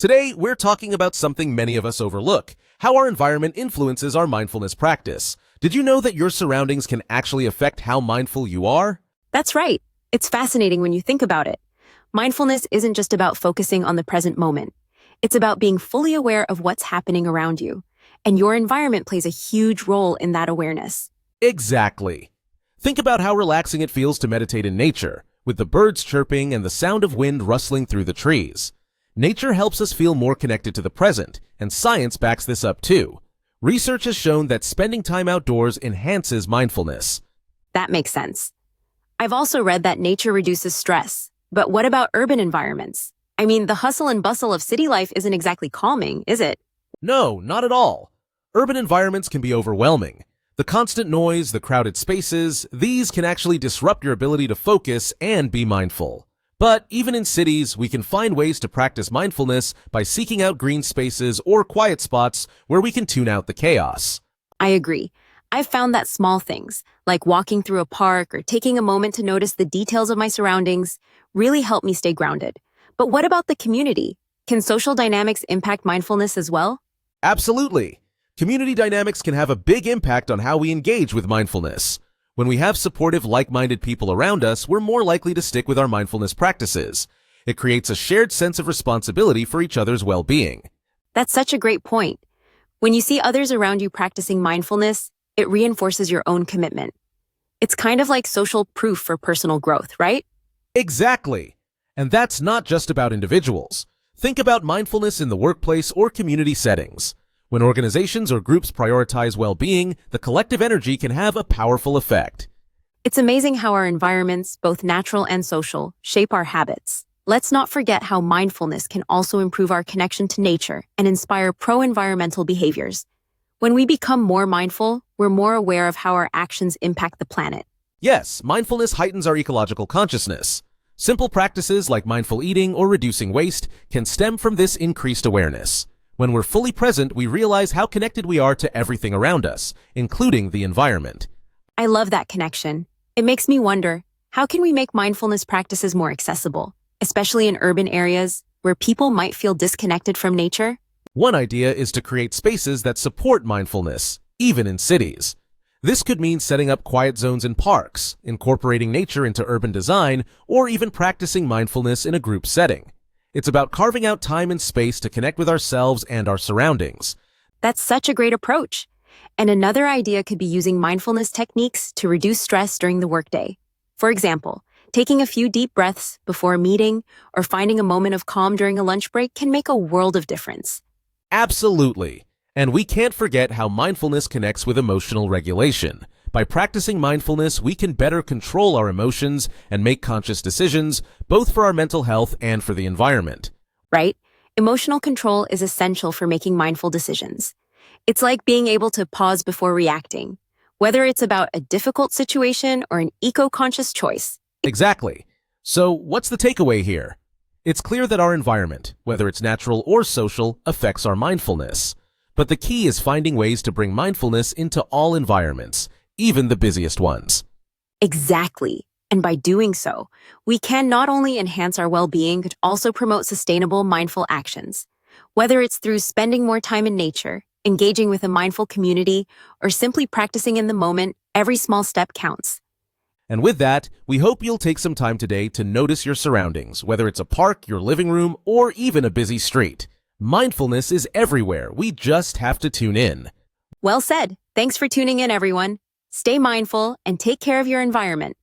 Today, we're talking about something many of us overlook, how our environment influences our mindfulness practice. Did you know that your surroundings can actually affect how mindful you are? That's right. It's fascinating when you think about it. Mindfulness isn't just about focusing on the present moment. It's about being fully aware of what's happening around you. And your environment plays a huge role in that awareness. Exactly. Think about how relaxing it feels to meditate in nature, with the birds chirping and the sound of wind rustling through the trees. Nature helps us feel more connected to the present, and science backs this up too. Research has shown that spending time outdoors enhances mindfulness. That makes sense. I've also read that nature reduces stress. But what about urban environments? I mean, the hustle and bustle of city life isn't exactly calming, is it? No, not at all. Urban environments can be overwhelming. The constant noise, the crowded spaces, these can actually disrupt your ability to focus and be mindful. But even in cities, we can find ways to practice mindfulness by seeking out green spaces or quiet spots where we can tune out the chaos. I agree. I've found that small things, like walking through a park or taking a moment to notice the details of my surroundings, really help me stay grounded. But what about the community? Can social dynamics impact mindfulness as well? Absolutely. Community dynamics can have a big impact on how we engage with mindfulness. When we have supportive, like-minded people around us, we're more likely to stick with our mindfulness practices. It creates a shared sense of responsibility for each other's well-being. That's such a great point. When you see others around you practicing mindfulness, it reinforces your own commitment. It's kind of like social proof for personal growth, right? Exactly. And that's not just about individuals. Think about mindfulness in the workplace or community settings. When organizations or groups prioritize well-being, the collective energy can have a powerful effect. It's amazing how our environments, both natural and social, shape our habits. Let's not forget how mindfulness can also improve our connection to nature and inspire pro-environmental behaviors. When we become more mindful, we're more aware of how our actions impact the planet. Yes, mindfulness heightens our ecological consciousness. Simple practices like mindful eating or reducing waste can stem from this increased awareness. When we're fully present, we realize how connected we are to everything around us, including the environment. I love that connection. It makes me wonder, how can we make mindfulness practices more accessible, especially in urban areas where people might feel disconnected from nature? One idea is to create spaces that support mindfulness, even in cities. This could mean setting up quiet zones in parks, incorporating nature into urban design, or even practicing mindfulness in a group setting. It's about carving out time and space to connect with ourselves and our surroundings. That's such a great approach. And another idea could be using mindfulness techniques to reduce stress during the workday. For example, taking a few deep breaths before a meeting or finding a moment of calm during a lunch break can make a world of difference. Absolutely. And we can't forget how mindfulness connects with emotional regulation. By practicing mindfulness, we can better control our emotions and make conscious decisions, both for our mental health and for the environment. Right? Emotional control is essential for making mindful decisions. It's like being able to pause before reacting, whether it's about a difficult situation or an eco-conscious choice. Exactly. So, what's the takeaway here? It's clear that our environment, whether it's natural or social, affects our mindfulness. But the key is finding ways to bring mindfulness into all environments, even the busiest ones. Exactly. And by doing so, we can not only enhance our well-being, but also promote sustainable mindful actions. Whether it's through spending more time in nature, engaging with a mindful community, or simply practicing in the moment, every small step counts. And with that, we hope you'll take some time today to notice your surroundings, whether it's a park, your living room, or even a busy street. Mindfulness is everywhere. We just have to tune in. Well said. Thanks for tuning in, everyone. Stay mindful and take care of your environment.